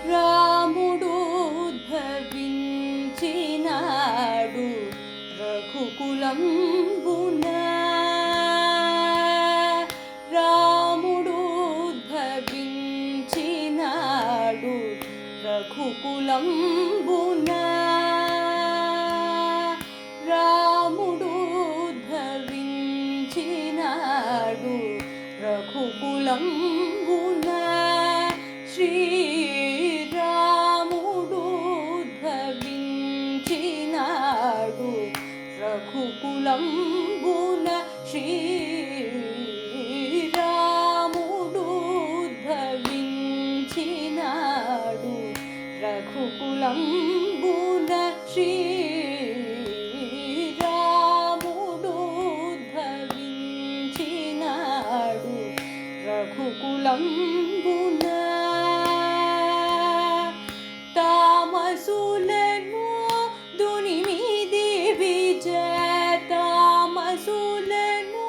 రాముడోద్భవించినాడు రఘుకులంబున. రాముడోద్భవించినాడు రఘుకులంబున. రాముడోద్భవించినాడు రఘుకులంబున. శ్రీరాముడోద్భవించినాడు రఘుకులంబున. శ్రీరాముడోద్భవించినాడు రఘుకులంబున. శ్రీరాముడోద్భవించినాడు రఘుకులంబున. తామసులను దునిమిది విజయ. తామసులను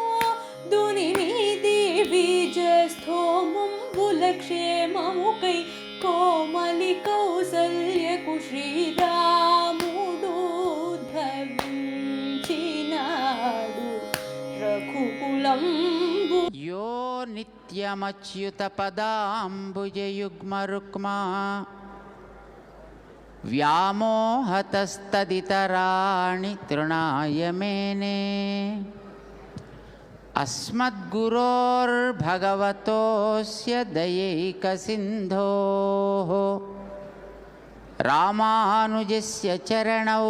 దునిమిది విజయ. స్థోమంబుల క్షేమముకై కోమలి కౌసల్యకు శ్రీరాముడోద్భవించినాడు రఘుకులంబు. यो नित्यमच्युतपदाम्बुजयुग्मरुक्मा व्यामोहतस्तदितराणि तृणाय मेने. अस्मद्गुरोर्भगवतोऽस्य दयैकसिन्धोः रामानुजस्य चरणौ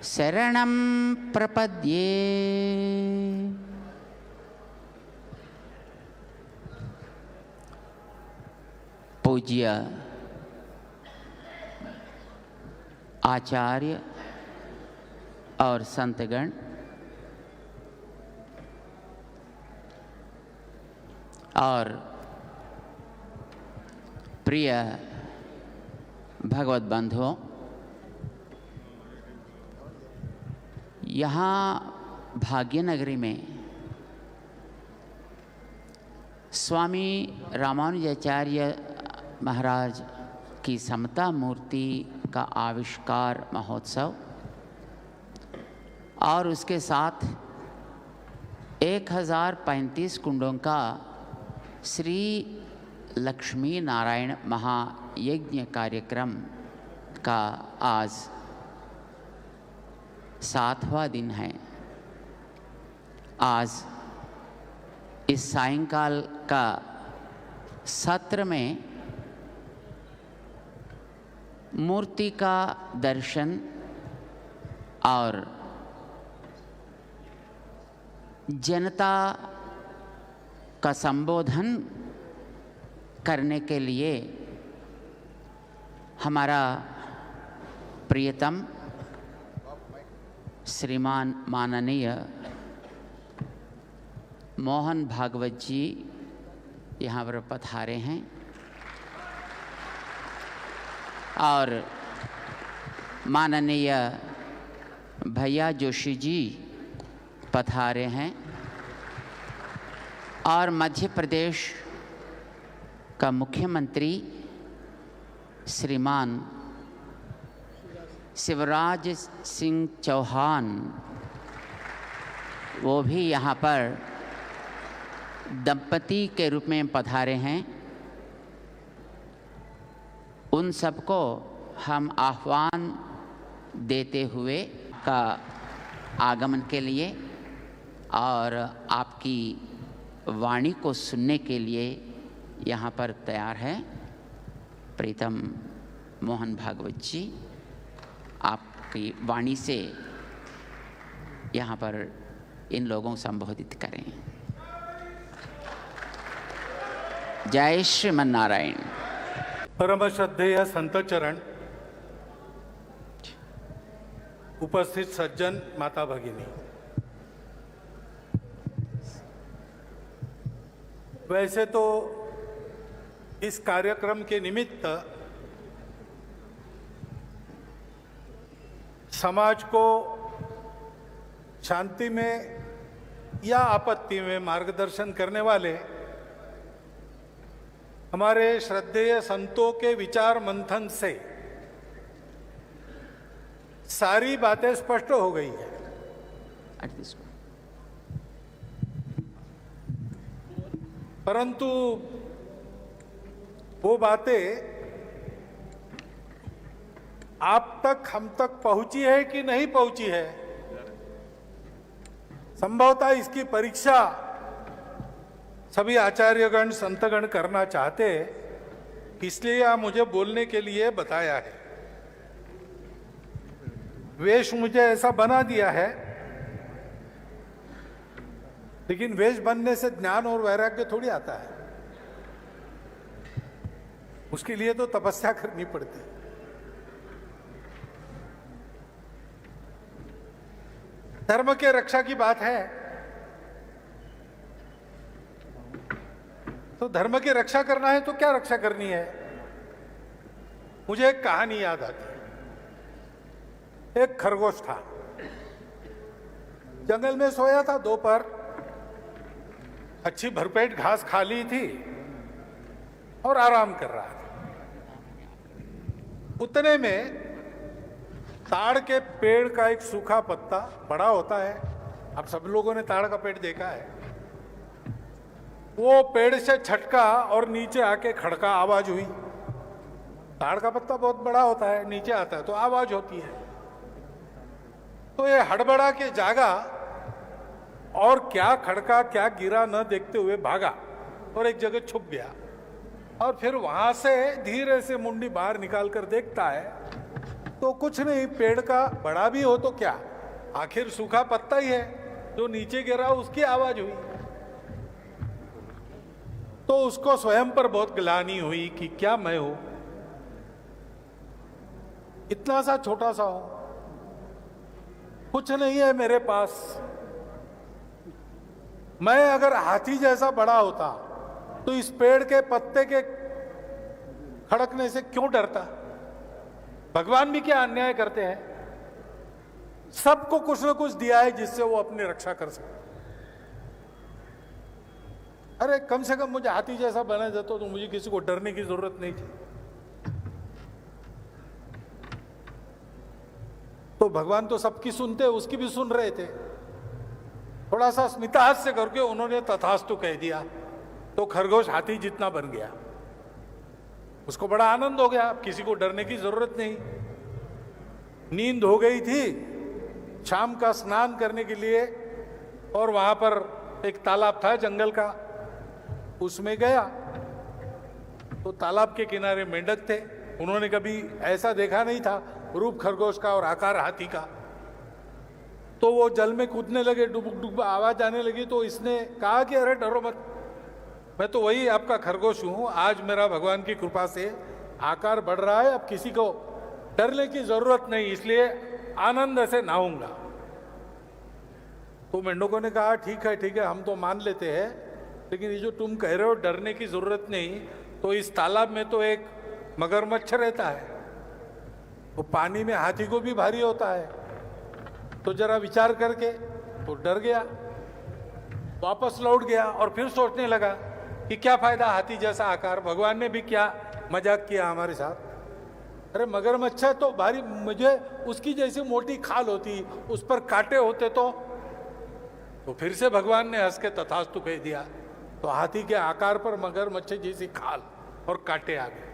शरणं प्रपद्ये. पूज्य आचार्य और संतगण, और प्रिय भगवत बंधुओं, यहाँ भाग्यनगरी में स्वामी रामानुजाचार्य महाराज की समता मूर्ति का आविष्कार महोत्सव और उसके साथ 1035 कुंडों का श्री लक्ष्मी नारायण महायज्ञ कार्यक्रम का आज 7वां दिन है। आज इस सायंकाल का सत्र में मूर्ति का दर्शन और जनता का संबोधन करने के लिए हमारा प्रियतम श्रीमान माननीय मोहन भागवत जी यहाँ पर पधारे हैं और माननीय भैया जोशी जी पधारे हैं और मध्य प्रदेश का मुख्यमंत्री श्रीमान शिवराज सिंह चौहान वो भी यहाँ पर दंपति के रूप में पधारे हैं। उन सबको हम आह्वान देते हुए का आगमन के लिए और आपकी वाणी को सुनने के लिए यहाँ पर तैयार है। प्रीतम मोहन भागवत जी, आपकी वाणी से यहाँ पर इन लोगों को संबोधित करें। जय श्रीमन नारायण। परम श्रद्धेय संत चरण, उपस्थित सज्जन, माता भगिनी, वैसे तो इस कार्यक्रम के निमित्त समाज को शांति में या आपत्ति में मार्गदर्शन करने वाले हमारे श्रद्धेय संतों के विचार मंथन से सारी बातें स्पष्ट हो गई है। at this one. परंतु वो बातें आप तक, हम तक पहुंची है कि नहीं पहुंची है, संभवतः इसकी परीक्षा सभी आचार्यगण संतगण करना चाहते, इसलिए आप मुझे बोलने के लिए बताया है। वेश मुझे ऐसा बना दिया है, लेकिन वेश बनने से ज्ञान और वैराग्य थोड़ी आता है। उसके लिए तो तपस्या करनी पड़ती है। धर्म के रक्षा की बात है, तो धर्म की रक्षा करना है तो क्या रक्षा करनी है? मुझे एक कहानी याद आती है। एक खरगोश था, जंगल में सोया था, दोपहर अच्छी भरपेट घास खा ली थी और आराम कर रहा था। उतने में ताड़ के पेड़ का एक सूखा पत्ता, बड़ा होता है, आप सब लोगों ने ताड़ का पेड़ देखा है, वो पेड़ से छटका और नीचे आके खड़का, आवाज हुई। ताड़ का पत्ता बहुत बड़ा होता है, नीचे आता है तो आवाज होती है। तो ये हड़बड़ा के जागा और क्या खड़का क्या गिरा न देखते हुए भागा और एक जगह छुप गया। और फिर वहां से धीरे से मुंडी बाहर निकाल कर देखता है तो कुछ नहीं, पेड़ का बड़ा भी हो तो क्या, आखिर सूखा पत्ता ही है, जो नीचे गिरा उसकी आवाज हुई। तो उसको स्वयं पर बहुत ग्लानि हुई कि क्या मैं हूं, इतना सा छोटा सा हूं, कुछ नहीं है मेरे पास। मैं अगर हाथी जैसा बड़ा होता तो इस पेड़ के पत्ते के खड़कने से क्यों डरता? भगवान भी क्या अन्याय करते हैं? सबको कुछ न कुछ दिया है जिससे वो अपनी रक्षा कर सके। अरे कम से कम मुझे हाथी जैसा बना देता तो मुझे किसी को डरने की जरूरत नहीं थी। तो भगवान तो सबकी सुनते, उसकी भी सुन रहे थे। थोड़ा सा स्मितहास्य करके उन्होंने तथास्तु कह दिया, तो खरगोश हाथी जितना बन गया। उसको बड़ा आनंद हो गया, अब किसी को डरने की जरूरत नहीं। नींद हो गई थी, शाम का स्नान करने के लिए, और वहां पर एक तालाब था जंगल का, उसमें गया तो तालाब के किनारे मेंढक थे। उन्होंने कभी ऐसा देखा नहीं था, रूप खरगोश का और आकार हाथी का। तो वो जल में कूदने लगे, डुबुक डुबुक आवाज आने लगी। तो इसने कहा कि अरे डरो मत, मैं तो वही आपका खरगोश हूं। आज मेरा भगवान की कृपा से आकार बढ़ रहा है, अब किसी को डरने की जरूरत नहीं, इसलिए आनंद से नहाऊंगा। तो मेंढकों ने कहा ठीक है हम तो मान लेते हैं, लेकिन ये जो तुम कह रहे हो डरने की जरूरत नहीं, तो इस तालाब में तो एक मगरमच्छ रहता है, वो पानी में हाथी को भी भारी होता है। तो जरा विचार करके तो डर गया, वापस लौट गया और फिर सोचने लगा कि क्या फायदा हाथी जैसा आकार, भगवान ने भी क्या मजाक किया हमारे साथ। अरे मगरमच्छ है तो भारी, मुझे उसकी जैसी मोटी खाल होती, उस पर कांटे होते तो फिर से भगवान ने हंस के तथास्तु कह दिया। तो हाथी के आकार पर मगरमच्छ जैसी खाल और कांटे आ गए।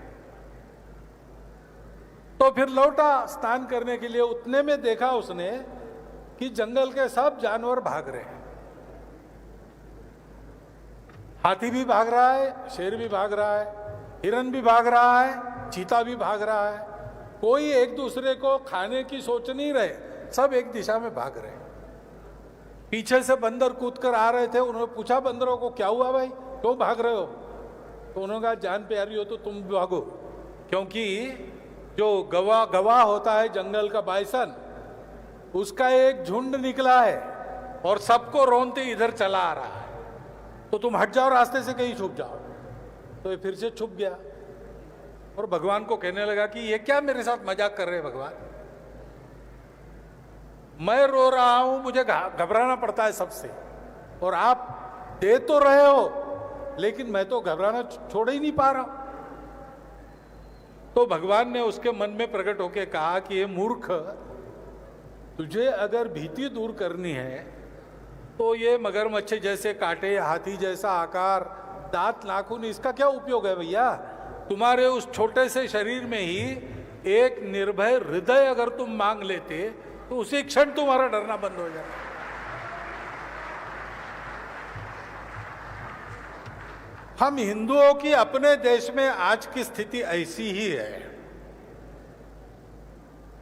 तो फिर लौटा स्नान करने के लिए। उतने में देखा उसने कि जंगल के सब जानवर भाग रहे हैं। हाथी भी भाग रहा है, शेर भी भाग रहा है, हिरन भी भाग रहा है, चीता भी भाग रहा है। कोई एक दूसरे को खाने की सोच नहीं रहे, सब एक दिशा में भाग रहे हैं। पीछे से बंदर कूदकर आ रहे थे। उन्होंने पूछा बंदरों को, क्या हुआ भाई, क्यों भाग रहे हो? तो उन्होंने कहा जान प्यारी हो तो तुम भी भागो, क्योंकि जो गवाह होता है जंगल का बाइसन, उसका एक झुंड निकला है और सबको रोनते इधर चला आ रहा है, तो तुम हट जाओ, रास्ते से कहीं छुप जाओ। तो ये फिर से छुप गया और भगवान को कहने लगा कि ये क्या मेरे साथ मजाक कर रहे हैं भगवान, मैं रो रहा हूं, मुझे घबराना पड़ता है सबसे, और आप दे तो रहे हो लेकिन मैं तो घबराना छोड़ ही नहीं पा रहा हूं। तो भगवान ने उसके मन में प्रकट होकर कहा कि ये मूर्ख, तुझे अगर भीति दूर करनी है तो ये मगरमच्छ जैसे कांटे, हाथी जैसा आकार, दांत, नाखून, इसका क्या उपयोग है भैया? तुम्हारे उस छोटे से शरीर में ही एक निर्भय हृदय अगर तुम मांग लेते तो उसी क्षण तुम्हारा डरना बंद हो जाता। हम हिंदुओं की अपने देश में आज की स्थिति ऐसी ही है।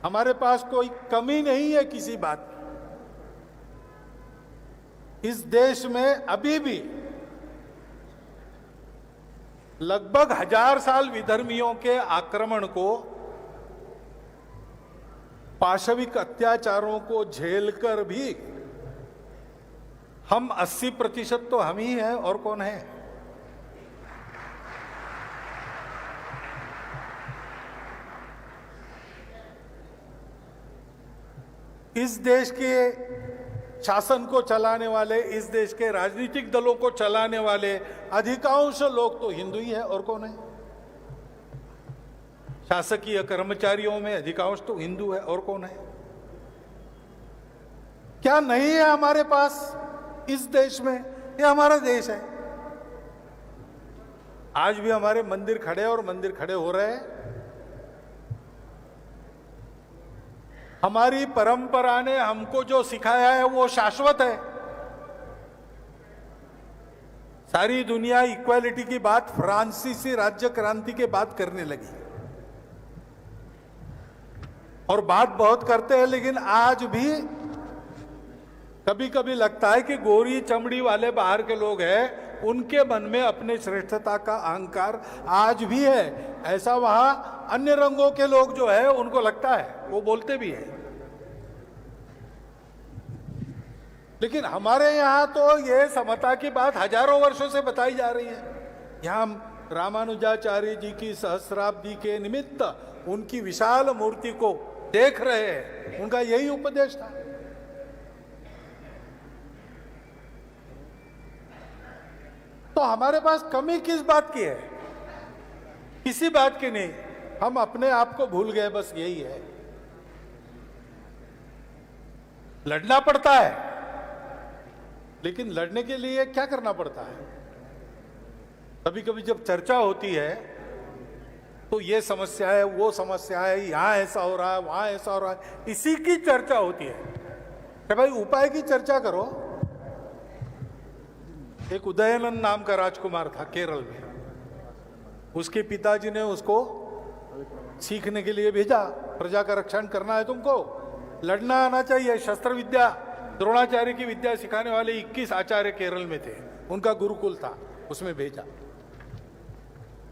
हमारे पास कोई कमी नहीं है किसी बात की। इस देश में अभी भी लगभग 1000 साल विधर्मियों के आक्रमण को, पाशविक अत्याचारों को झेलकर भी हम 80% तो हम ही हैं, और कौन है? इस देश के शासन को चलाने वाले, इस देश के राजनीतिक दलों को चलाने वाले अधिकांश लोग तो हिंदू ही है, और कौन है? शासकीय कर्मचारियों में अधिकांश तो हिंदू है, और कौन है? क्या नहीं है हमारे पास इस देश में? ये हमारा देश है। आज भी हमारे मंदिर खड़े और मंदिर खड़े हो रहे हैं। हमारी परंपरा ने हमको जो सिखाया है वो शाश्वत है। सारी दुनिया इक्वालिटी की बात फ्रांसीसी राज्य क्रांति के बाद करने लगी, और बात बहुत करते हैं, लेकिन आज भी कभी कभी लगता है कि गोरी चमड़ी वाले बाहर के लोग हैं, उनके मन में अपने श्रेष्ठता का अहंकार आज भी है। ऐसा वहां अन्य रंगों के लोग जो है उनको लगता है, वो बोलते भी हैं। लेकिन हमारे यहां तो ये समता की बात हजारों वर्षों से बताई जा रही है। यहां हम रामानुजाचार्य जी की सहस्राब्दी के निमित्त उनकी विशाल मूर्ति को देख रहे हैं। उनका यही उपदेश था। तो हमारे पास कमी किस बात की है? किसी बात की नहीं। हम अपने आप को भूल गए, बस यही है। लड़ना पड़ता है, लेकिन लड़ने के लिए क्या करना पड़ता है? कभी कभी जब चर्चा होती है तो ये समस्या है, वो समस्या है, यहां ऐसा हो रहा है, वहां ऐसा हो रहा है, इसी की चर्चा होती है। तो भाई उपाय की चर्चा करो। एक उदयनंद नाम का राजकुमार था केरल में। उसके पिताजी ने उसको सीखने के लिए भेजा। प्रजा का रक्षण करना है तुमको, लड़ना आना चाहिए, शस्त्र विद्या, द्रोणाचार्य की विद्या सिखाने वाले 21 आचार्य केरल में थे। उनका गुरुकुल था, उसमें भेजा।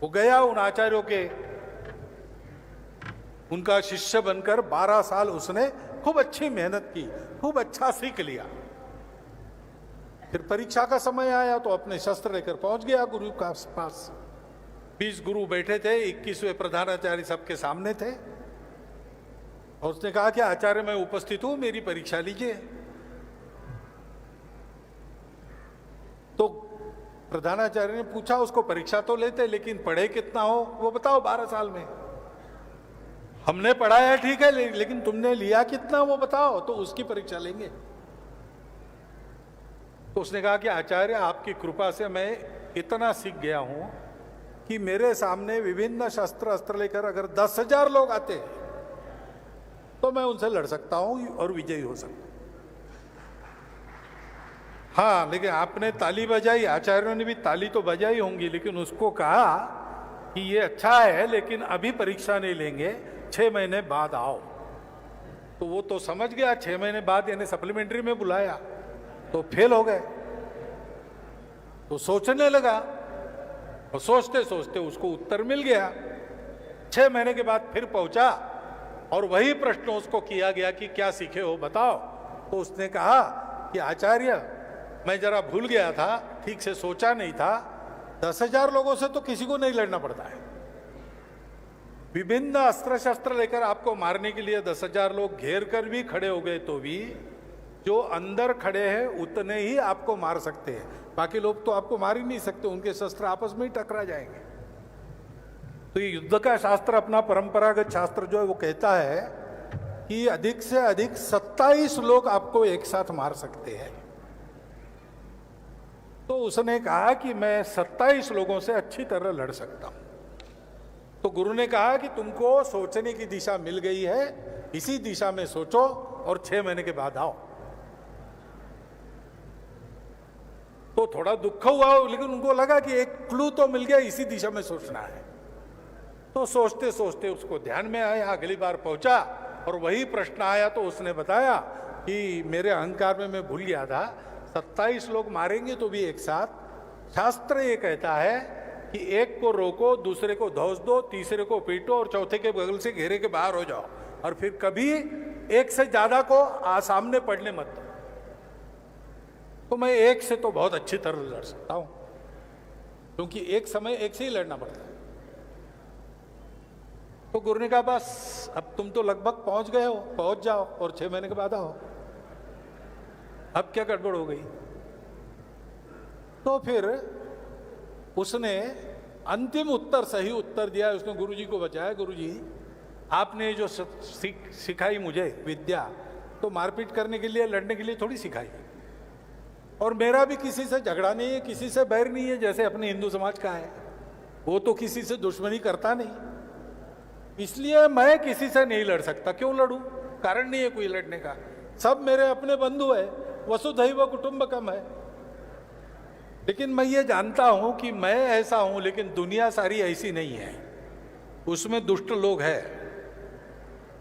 वो गया, उन आचार्यों के उनका शिष्य बनकर 12 साल उसने खूब अच्छी मेहनत की, खूब अच्छा सीख लिया। फिर परीक्षा का समय आया तो अपने शस्त्र लेकर पहुंच गया गुरु के पास। 20 गुरु बैठे थे, 21वें प्रधानाचार्य सबके सामने थे, और उसने कहा कि आचार्य मैं उपस्थित हूं, मेरी परीक्षा लीजिए। तो प्रधानाचार्य ने पूछा उसको, परीक्षा तो लेते लेकिन पढ़े कितना हो वो बताओ। 12 साल में हमने पढ़ाया ठीक है, लेकिन तुमने लिया कितना वो बताओ, तो उसकी परीक्षा लेंगे। तो उसने कहा कि आचार्य आपकी कृपा से मैं इतना सीख गया हूं कि मेरे सामने विभिन्न शस्त्र अस्त्र लेकर अगर 10,000 लोग आते हैं तो मैं उनसे लड़ सकता हूं और विजयी हो सकता हूं। हाँ, लेकिन आपने ताली बजाई, आचार्यों ने भी ताली तो बजाई होंगी, लेकिन उसको कहा कि ये अच्छा है लेकिन अभी परीक्षा नहीं लेंगे, 6 महीने बाद आओ। तो वो तो समझ गया, 6 महीने बाद यानी सप्लीमेंट्री में बुलाया, तो फेल हो गए। तो सोचने लगा, और सोचते सोचते उसको उत्तर मिल गया। 6 महीने के बाद फिर पहुंचा और वही प्रश्न उसको किया गया कि क्या सीखे हो बताओ। तो उसने कहा कि आचार्य मैं जरा भूल गया था, ठीक से सोचा नहीं था, 10,000 लोगों से तो किसी को नहीं लड़ना पड़ता है। विभिन्न अस्त्र शस्त्र लेकर आपको मारने के लिए 10,000 लोग घेर कर भी खड़े हो गए तो भी जो अंदर खड़े हैं उतने ही आपको मार सकते हैं। बाकी लोग तो आपको मार ही नहीं सकते, उनके शस्त्र आपस में ही टकरा जाएंगे। तो ये युद्ध का शास्त्र, अपना परंपरागत शास्त्र जो है वो कहता है कि अधिक से अधिक 27 लोग आपको एक साथ मार सकते हैं। तो उसने कहा कि मैं 27 लोगों से अच्छी तरह लड़ सकता हूं। तो गुरु ने कहा कि तुमको सोचने की दिशा मिल गई है, इसी दिशा में सोचो और 6 महीने के बाद आओ। तो थोड़ा दुख हुआ, लेकिन उनको लगा कि एक क्लू तो मिल गया, इसी दिशा में सोचना है। तो सोचते सोचते उसको ध्यान में आया, अगली बार पहुंचा और वही प्रश्न आया तो उसने बताया कि मेरे अहंकार में मैं भूल गया था, 27 लोग मारेंगे तो भी एक साथ। शास्त्र ये कहता है कि एक को रोको, दूसरे को धौस दो, तीसरे को पीटो और चौथे के बगल से घेरे के बाहर हो जाओ, और फिर कभी एक से ज्यादा को सामने पड़ने मत दो। तो मैं एक से तो बहुत अच्छी तरह लड़ सकता हूं, क्योंकि एक समय एक से ही लड़ना पड़ता है। तो गुरु ने कहा बस अब तुम तो लगभग पहुंच गए हो, पहुंच जाओ और 6 महीने के बाद आओ। अब क्या गड़बड़ हो गई? तो फिर उसने अंतिम उत्तर, सही उत्तर दिया। उसने गुरुजी को बचाया, गुरुजी आपने जो सिखाई मुझे विद्या, तो मारपीट करने के लिए, लड़ने के लिए थोड़ी सिखाई, और मेरा भी किसी से झगड़ा नहीं है, किसी से बैर नहीं है जैसे अपने हिंदू समाज का है। वो तो किसी से दुश्मनी करता नहीं, इसलिए मैं किसी से नहीं लड़ सकता। क्यों लड़ूं? कारण नहीं है कोई लड़ने का, सब मेरे अपने बंधु है, वसुधैव कुटुंबकम है। लेकिन मैं ये जानता हूं कि मैं ऐसा हूं, लेकिन दुनिया सारी ऐसी नहीं है, उसमें दुष्ट लोग हैं।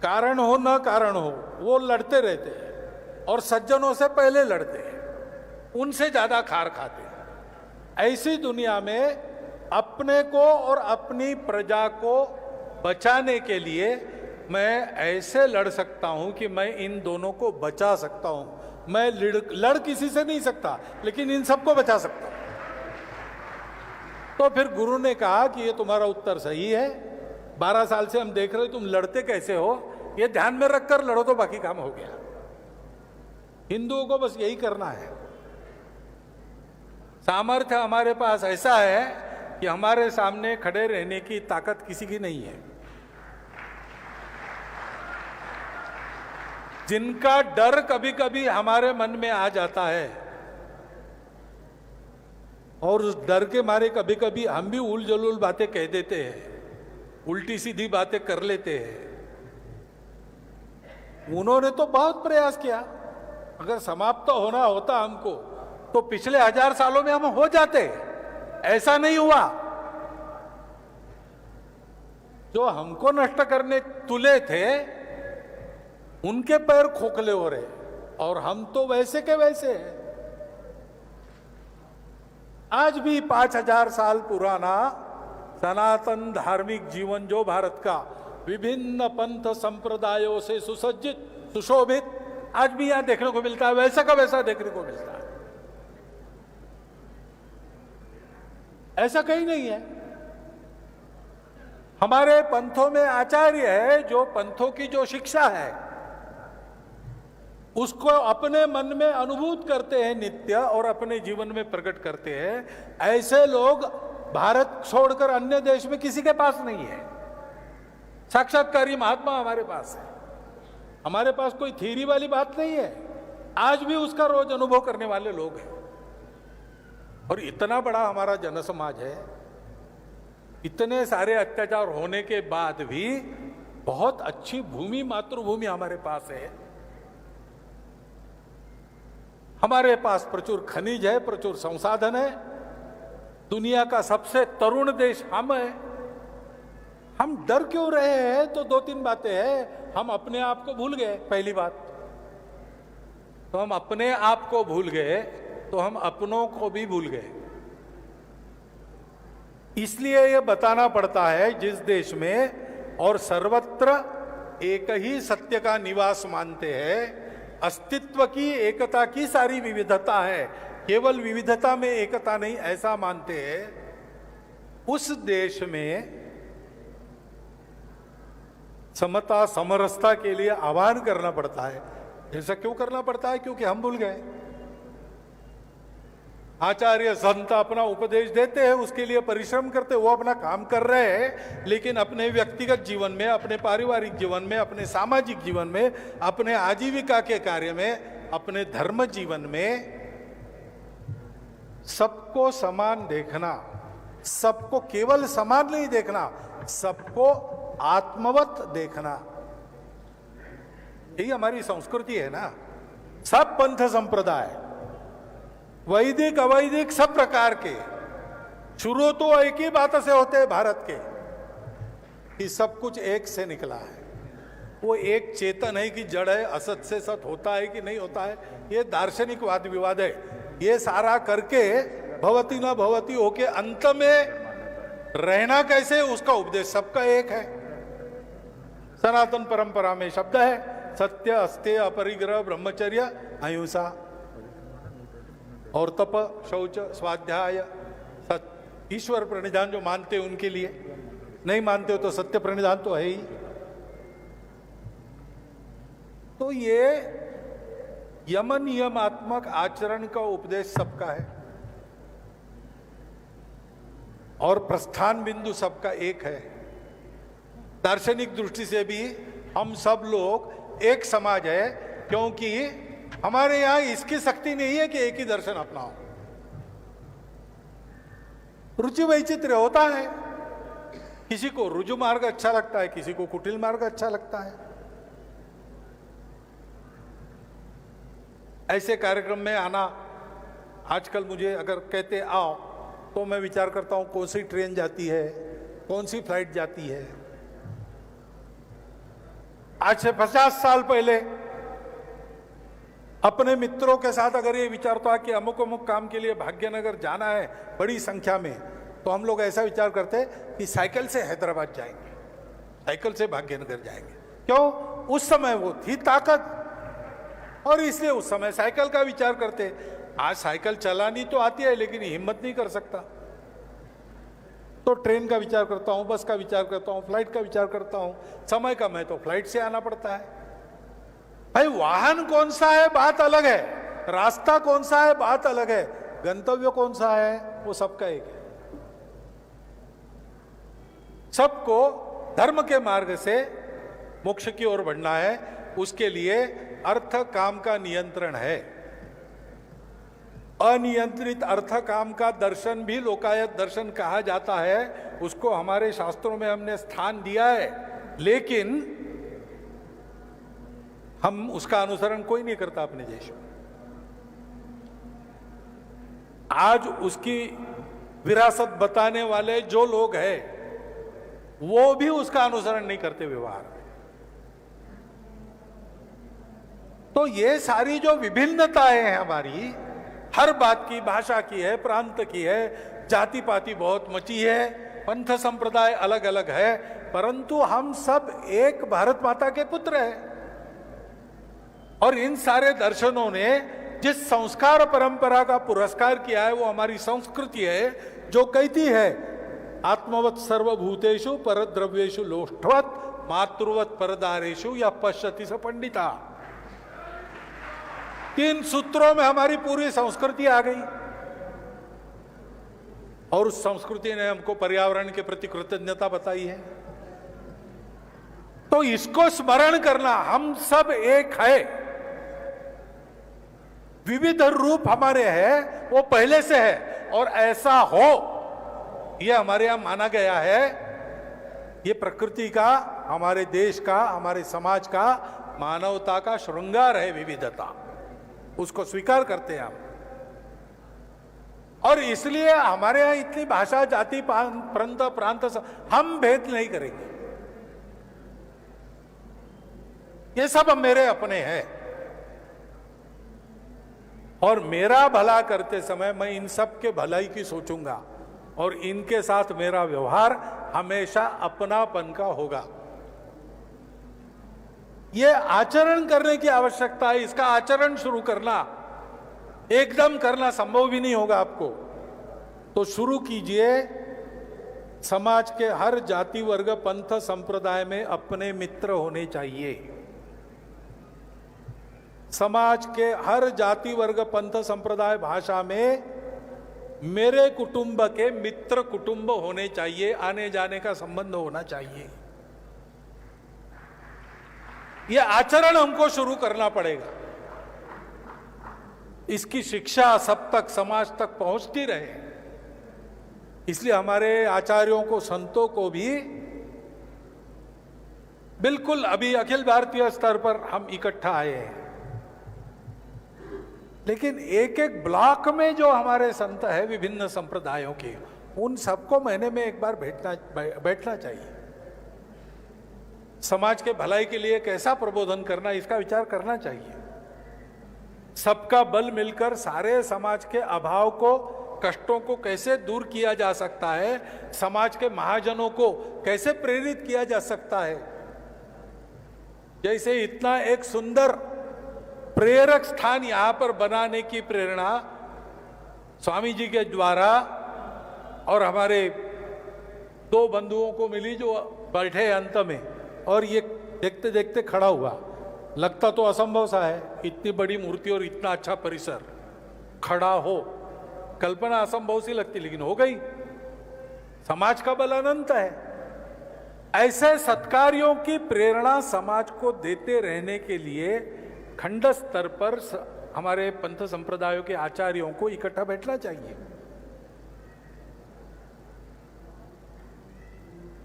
कारण हो न कारण हो वो लड़ते रहते हैं, और सज्जनों से पहले लड़ते हैं, उनसे ज्यादा खार खाते हैं। ऐसी दुनिया में अपने को और अपनी प्रजा को बचाने के लिए मैं ऐसे लड़ सकता हूं कि मैं इन दोनों को बचा सकता हूं। मैं लड़ किसी से नहीं सकता, लेकिन इन सबको बचा सकता हूं। तो फिर गुरु ने कहा कि ये तुम्हारा उत्तर सही है, 12 साल से हम देख रहे हो तुम लड़ते कैसे हो, ये ध्यान में रखकर लड़ो तो बाकी काम हो गया। हिंदुओं को बस यही करना है। सामर्थ्य हमारे पास ऐसा है कि हमारे सामने खड़े रहने की ताकत किसी की नहीं है। जिनका डर कभी कभी हमारे मन में आ जाता है, और उस डर के मारे कभी कभी हम भी उल जलूल बातें कह देते हैं, उल्टी सीधी बातें कर लेते हैं। उन्होंने तो बहुत प्रयास किया, अगर समाप्त होना होता हमको तो पिछले 1000 सालों में हम हो जाते, ऐसा नहीं हुआ। जो हमको नष्ट करने तुले थे उनके पैर खोखले हो रहे, और हम तो वैसे के वैसे हैं। आज भी 5000 साल पुराना सनातन धार्मिक जीवन जो भारत का विभिन्न पंथ संप्रदायों से सुसज्जित, सुशोभित, आज भी यहां देखने को मिलता है, वैसा का वैसा देखने को मिलता है। ऐसा कहीं नहीं है। हमारे पंथों में आचार्य है, जो पंथों की जो शिक्षा है उसको अपने मन में अनुभूत करते हैं नित्य, और अपने जीवन में प्रकट करते हैं। ऐसे लोग भारत छोड़कर अन्य देश में किसी के पास नहीं है। साक्षात्कारी महात्मा हमारे पास है। हमारे पास कोई थ्योरी वाली बात नहीं है, आज भी उसका रोज अनुभव करने वाले लोग हैं। और इतना बड़ा हमारा जन समाज है, इतने सारे अत्याचार होने के बाद भी बहुत अच्छी भूमि, मातृभूमि हमारे पास है। हमारे पास प्रचुर खनिज है, प्रचुर संसाधन है। दुनिया का सबसे तरुण देश हम है। हम डर क्यों रहे हैं? तो 2-3 बातें हैं। हम अपने आप को भूल गए, पहली बात तो हम अपने आप को भूल गए, तो हम अपनों को भी भूल गए। इसलिए यह बताना पड़ता है, जिस देश में और सर्वत्र एक ही सत्य का निवास मानते हैं, अस्तित्व की, एकता की सारी विविधता है, केवल विविधता में एकता नहीं, ऐसा मानते हैं, उस देश में समता समरसता के लिए आह्वान करना पड़ता है। ऐसा क्यों करना पड़ता है? क्योंकि हम भूल गए। आचार्य संत अपना उपदेश देते हैं, उसके लिए परिश्रम करते, वो अपना काम कर रहे हैं, लेकिन अपने व्यक्तिगत जीवन में, अपने पारिवारिक जीवन में, अपने सामाजिक जीवन में, अपने आजीविका के कार्य में, अपने धर्म जीवन में सबको समान देखना, सबको केवल समान नहीं देखना, सबको आत्मवत देखना, यही हमारी संस्कृति है ना। सब पंथ संप्रदाय, वैदिक अवैदिक सब प्रकार के, शुरू तो एक ही बात से होते हैं भारत के, कि सब कुछ एक से निकला है। वो एक चेतन है कि जड़ है, असत से सत होता है कि नहीं होता है, ये दार्शनिक वाद विवाद है। ये सारा करके भवती न भवती होके अंत में रहना कैसे, उसका उपदेश सबका एक है। सनातन परंपरा में शब्द है सत्य, अस्तेय, अपरिग्रह, ब्रह्मचर्य, अहिंसा और तप, शौच, स्वाध्याय, ईश्वर प्रणिधान जो मानते हो उनके लिए, नहीं मानते हो तो सत्य प्रणिधान तो है ही। तो ये यम नियमात्मक आचरण का उपदेश सबका है और प्रस्थान बिंदु सबका एक है। दार्शनिक दृष्टि से भी हम सब लोग एक समाज है, क्योंकि हमारे यहां इसकी शक्ति नहीं है कि एक ही दर्शन अपनाओ। रुचि वैचित्र्य होता है, किसी को रुजु मार्ग अच्छा लगता है, किसी को कुटिल मार्ग अच्छा लगता है। ऐसे कार्यक्रम में आना, आजकल मुझे अगर कहते आओ तो मैं विचार करता हूं कौन सी ट्रेन जाती है, कौन सी फ्लाइट जाती है। आज से 50 साल पहले अपने मित्रों के साथ अगर ये विचारता कि अमुक अमुक काम के लिए भाग्यनगर जाना है बड़ी संख्या में, तो हम लोग ऐसा विचार करते कि साइकिल से हैदराबाद जाएंगे, साइकिल से भाग्यनगर जाएंगे। क्यों? उस समय वो थी ताकत और इसलिए उस समय साइकिल का विचार करते। आज साइकिल चलानी तो आती है लेकिन हिम्मत नहीं कर सकता, तो ट्रेन का विचार करता हूं, बस का विचार करता हूं, फ्लाइट का विचार करता हूं। समय का मैं तो फ्लाइट से आना पड़ता है। भाई वाहन कौन सा है बात अलग है, रास्ता कौन सा है बात अलग है, गंतव्य कौन सा है वो सबका एक है। सबको धर्म के मार्ग से मोक्ष की ओर बढ़ना है, उसके लिए अर्थ काम का नियंत्रण है। अनियंत्रित अर्थ काम का दर्शन भी लोकायत दर्शन कहा जाता है, उसको हमारे शास्त्रों में हमने स्थान दिया है, लेकिन हम उसका अनुसरण कोई नहीं करता अपने देश में। आज उसकी विरासत बताने वाले जो लोग हैं वो भी उसका अनुसरण नहीं करते व्यवहार में। तो ये सारी जो विभिन्नताएं हैं हमारी, हर बात की, भाषा की है, प्रांत की है, जाति पाति बहुत मची है, पंथ संप्रदाय अलग अलग है, परंतु हम सब एक भारत माता के पुत्र हैं। और इन सारे दर्शनों ने जिस संस्कार परंपरा का पुरस्कार किया है वो हमारी संस्कृति है, जो कहती है आत्मवत सर्वभूतेषु परद्रव्येषु लोष्ठवत मातृवत परदारेषु या पश्यति स पंडिता। 3 सूत्रों में हमारी पूरी संस्कृति आ गई और उस संस्कृति ने हमको पर्यावरण के प्रति कृतज्ञता बताई है। तो इसको स्मरण करना, हम सब एक है, विविध रूप हमारे हैं वो पहले से है और ऐसा हो ये हमारे यहां माना गया है। ये प्रकृति का, हमारे देश का, हमारे समाज का, मानवता का श्रृंगार है विविधता, उसको स्वीकार करते हैं हम। और इसलिए हमारे यहां इतनी भाषा, जाति, प्रांत हम भेद नहीं करेंगे। ये सब मेरे अपने हैं और मेरा भला करते समय मैं इन सब के भलाई की सोचूंगा और इनके साथ मेरा व्यवहार हमेशा अपनापन का होगा। ये आचरण करने की आवश्यकता है। इसका आचरण शुरू करना, एकदम करना संभव भी नहीं होगा आपको, तो शुरू कीजिए। समाज के हर जाति वर्ग पंथ संप्रदाय में अपने मित्र होने चाहिए। समाज के हर जाति वर्ग पंथ संप्रदाय भाषा में मेरे कुटुंब के मित्र कुटुंब होने चाहिए, आने जाने का संबंध होना चाहिए। यह आचरण हमको शुरू करना पड़ेगा। इसकी शिक्षा सब तक, समाज तक पहुंचती रहे, इसलिए हमारे आचार्यों को, संतों को भी बिल्कुल अभी अखिल भारतीय स्तर पर हम इकट्ठा आए हैं, लेकिन एक एक ब्लॉक में जो हमारे संत है विभिन्न संप्रदायों के, उन सबको महीने में एक बार बैठना चाहिए। समाज के भलाई के लिए कैसा प्रबोधन करना, इसका विचार करना चाहिए। सबका बल मिलकर सारे समाज के अभाव को, कष्टों को कैसे दूर किया जा सकता है, समाज के महाजनों को कैसे प्रेरित किया जा सकता है। जैसे इतना एक सुंदर प्रेरक स्थान यहां पर बनाने की प्रेरणा स्वामी जी के द्वारा और हमारे दो बंधुओं को मिली जो बैठे अंत में, और ये देखते देखते खड़ा हुआ। लगता तो असंभव सा है, इतनी बड़ी मूर्ति और इतना अच्छा परिसर खड़ा हो, कल्पना असंभव सी लगती, लेकिन हो गई। समाज का बल अनंत है। ऐसे सत्कार्यों की प्रेरणा समाज को देते रहने के लिए खंड स्तर पर हमारे पंथ संप्रदायों के आचार्यों को इकट्ठा बैठना चाहिए।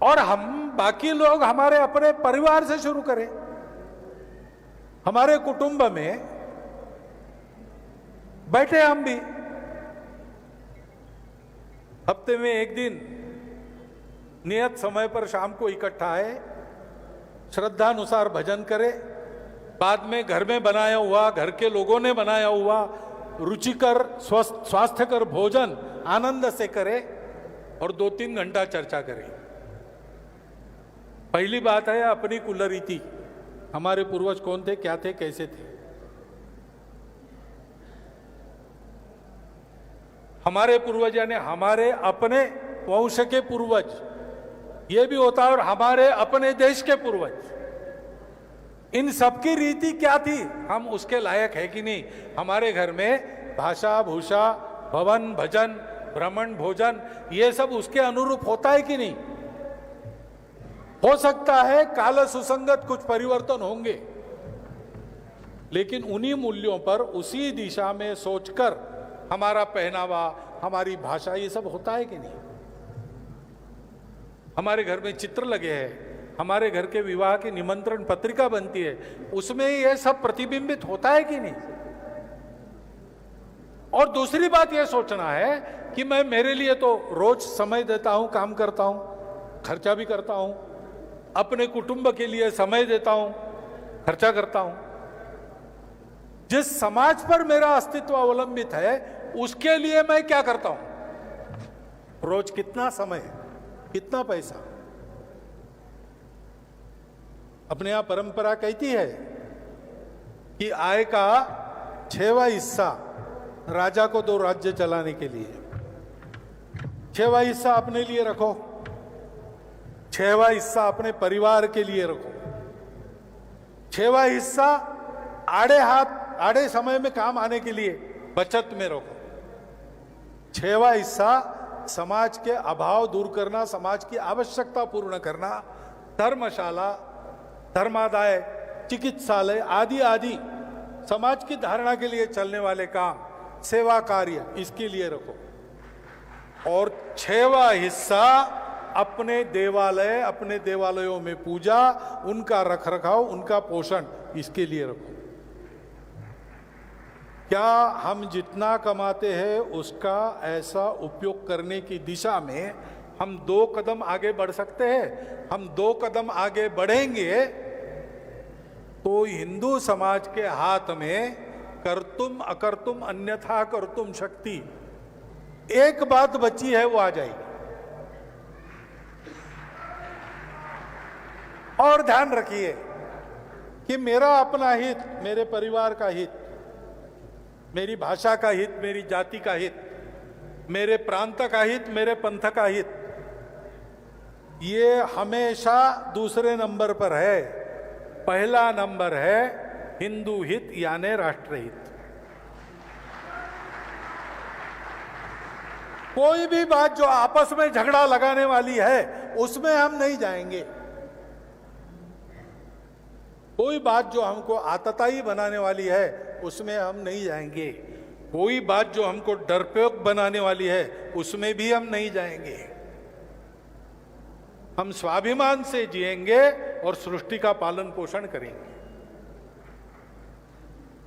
और हम बाकी लोग हमारे अपने परिवार से शुरू करें। हमारे कुटुंब में बैठे हम भी, हफ्ते में एक दिन नियत समय पर शाम को इकट्ठा आए, श्रद्धानुसार भजन करें, बाद में घर में बनाया हुआ, घर के लोगों ने बनाया हुआ रुचिकर स्वास्थ्यकर भोजन आनंद से करें और 2-3 घंटा चर्चा करें। पहली बात है अपनी कुलरीति, हमारे पूर्वज कौन थे, क्या थे, कैसे थे। हमारे पूर्वज यानी हमारे अपने वंश के पूर्वज, ये भी होता है, और हमारे अपने देश के पूर्वज। इन सबकी रीति क्या थी, हम उसके लायक है कि नहीं। हमारे घर में भाषा, भूषा, भवन, भजन, भ्रमण, भोजन, ये सब उसके अनुरूप होता है कि नहीं। हो सकता है काल सुसंगत कुछ परिवर्तन होंगे, लेकिन उन्हीं मूल्यों पर, उसी दिशा में सोचकर हमारा पहनावा, हमारी भाषा, ये सब होता है कि नहीं। हमारे घर में चित्र लगे हैं, हमारे घर के विवाह की निमंत्रण पत्रिका बनती है, उसमें ये सब प्रतिबिंबित होता है कि नहीं। और दूसरी बात ये सोचना है कि मैं मेरे लिए तो रोज समय देता हूं, काम करता हूं, खर्चा भी करता हूं, अपने कुटुंब के लिए समय देता हूं, खर्चा करता हूं। जिस समाज पर मेरा अस्तित्व अवलंबित है, उसके लिए मैं क्या करता हूं, रोज कितना समय, कितना पैसा। अपने यहां परंपरा कहती है कि आय का 6वां हिस्सा राजा को दो राज्य चलाने के लिए, 6वां हिस्सा अपने लिए रखो, 6वां हिस्सा अपने परिवार के लिए रखो, 6वां हिस्सा आड़े हाथ, आड़े समय में काम आने के लिए बचत में रखो, 6वां हिस्सा समाज के अभाव दूर करना, समाज की आवश्यकता पूर्ण करना, धर्मशाला, धर्मादाय, चिकित्सालय आदि आदि समाज की धारणा के लिए चलने वाले काम, सेवा कार्य, इसके लिए रखो। और 6वां हिस्सा अपने देवालय, अपने देवालयों में पूजा, उनका रखरखाव, उनका पोषण, इसके लिए रखो। क्या हम जितना कमाते हैं उसका ऐसा उपयोग करने की दिशा में हम 2 कदम आगे बढ़ सकते हैं? हम 2 कदम आगे बढ़ेंगे तो हिंदू समाज के हाथ में कर्तुम अकर्तुम अन्यथा कर्तुम शक्ति, एक बात बची है, वो आ जाएगी। और ध्यान रखिए कि मेरा अपना हित, मेरे परिवार का हित, मेरी भाषा का हित, मेरी जाति का हित, मेरे प्रांत का हित, मेरे पंथ का हित, ये हमेशा दूसरे नंबर पर है। पहला नंबर है हिंदू हित यानी राष्ट्रहित। कोई भी बात जो आपस में झगड़ा लगाने वाली है उसमें हम नहीं जाएंगे। कोई बात जो हमको आतताई बनाने वाली है उसमें हम नहीं जाएंगे। कोई बात जो हमको डरपोक बनाने वाली है उसमें भी हम नहीं जाएंगे। हम स्वाभिमान से जिएंगे और सृष्टि का पालन पोषण करेंगे।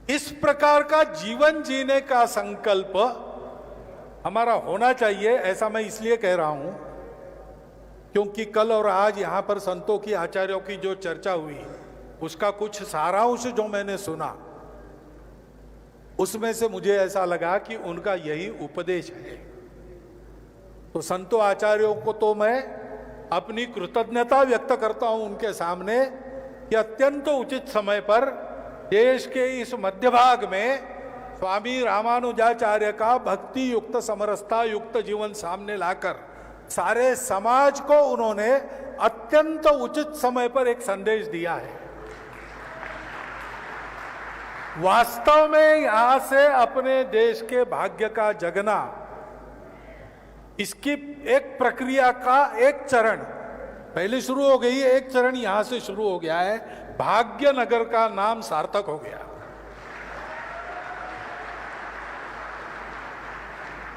इस प्रकार का जीवन जीने का संकल्प हमारा होना चाहिए। ऐसा मैं इसलिए कह रहा हूं क्योंकि कल और आज यहां पर संतों की, आचार्यों की जो चर्चा हुई उसका कुछ सारांश जो मैंने सुना उसमें से मुझे ऐसा लगा कि उनका यही उपदेश है। तो संतों आचार्यों को तो मैं अपनी कृतज्ञता व्यक्त करता हूं उनके सामने कि अत्यंत उचित समय पर देश के इस मध्य भाग में स्वामी रामानुजाचार्य का भक्ति युक्त, समरसता युक्त जीवन सामने लाकर सारे समाज को उन्होंने अत्यंत उचित समय पर एक संदेश दिया है। वास्तव में यहां से अपने देश के भाग्य का जगना, इसकी एक प्रक्रिया का एक चरण पहले शुरू हो गई है। एक चरण यहां से शुरू हो गया है। भाग्यनगर का नाम सार्थक हो गया।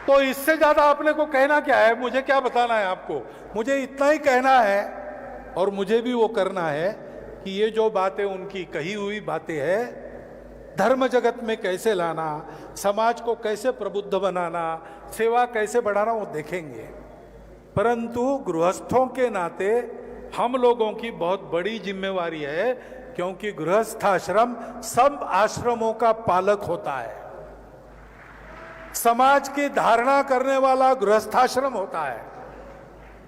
तो इससे ज्यादा अपने को कहना क्या है? मुझे क्या बताना है आपको? मुझे इतना ही कहना है और मुझे भी वो करना है कि ये जो बातें उनकी कही हुई बातें हैं, धर्म जगत में कैसे लाना, समाज को कैसे प्रबुद्ध बनाना, सेवा कैसे बढ़ाना, वो देखेंगे। परंतु गृहस्थों के नाते हम लोगों की बहुत बड़ी जिम्मेवारी है, क्योंकि गृहस्थाश्रम सब आश्रमों का पालक होता है। समाज की धारणा करने वाला गृहस्थाश्रम होता है।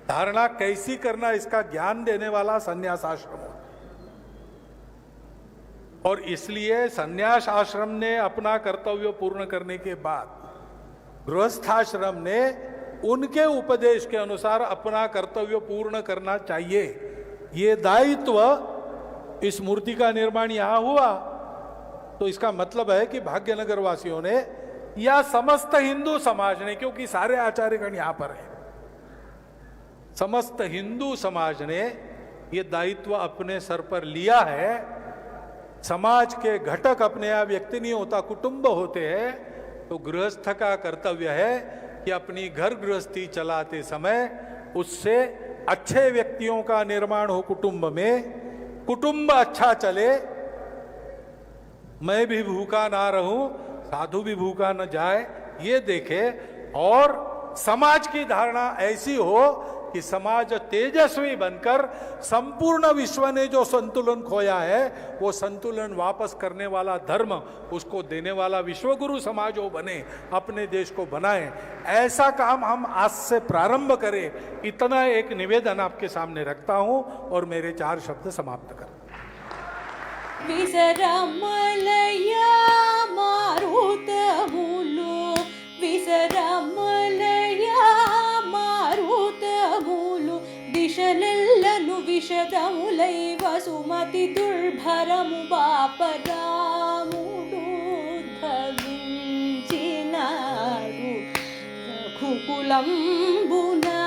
धारणा कैसी करना इसका ज्ञान देने वाला संन्यास आश्रम होता है। और इसलिए संन्यास आश्रम ने अपना कर्तव्य पूर्ण करने के बाद गृहस्थाश्रम ने उनके उपदेश के अनुसार अपना कर्तव्य पूर्ण करना चाहिए। ये दायित्व, इस मूर्ति का निर्माण यहां हुआ तो इसका मतलब है कि भाग्यनगर वासियों ने या समस्त हिंदू समाज ने, क्योंकि सारे आचार्यगण यहां पर हैं, समस्त हिंदू समाज ने ये दायित्व अपने सर पर लिया है। समाज के घटक अपने आप व्यक्ति नहीं होता, कुटुंब होते हैं। तो गृहस्थ का कर्तव्य है कि अपनी घर गृहस्थी चलाते समय उससे अच्छे व्यक्तियों का निर्माण हो कुटुंब में, कुटुंब अच्छा चले, मैं भी भूखा ना रहूं, साधु भी भूखा न जाए, ये देखे। और समाज की धारणा ऐसी हो कि समाज तेजस्वी बनकर संपूर्ण विश्व ने जो संतुलन खोया है वो संतुलन वापस करने वाला धर्म उसको देने वाला विश्वगुरु समाज वो बने, अपने देश को बनाए। ऐसा काम हम आज से प्रारंभ करें, इतना एक निवेदन आपके सामने रखता हूं और मेरे 4 शब्द समाप्त कर। विसरमलया मारुत मूलो, विसरमलया मारुत मूलो, दिशलेल्लनु विशदमुलैव सुमति दुर्भरमु बापरामुडु धविंचिनारु रघुकुलंबुना।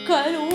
कलु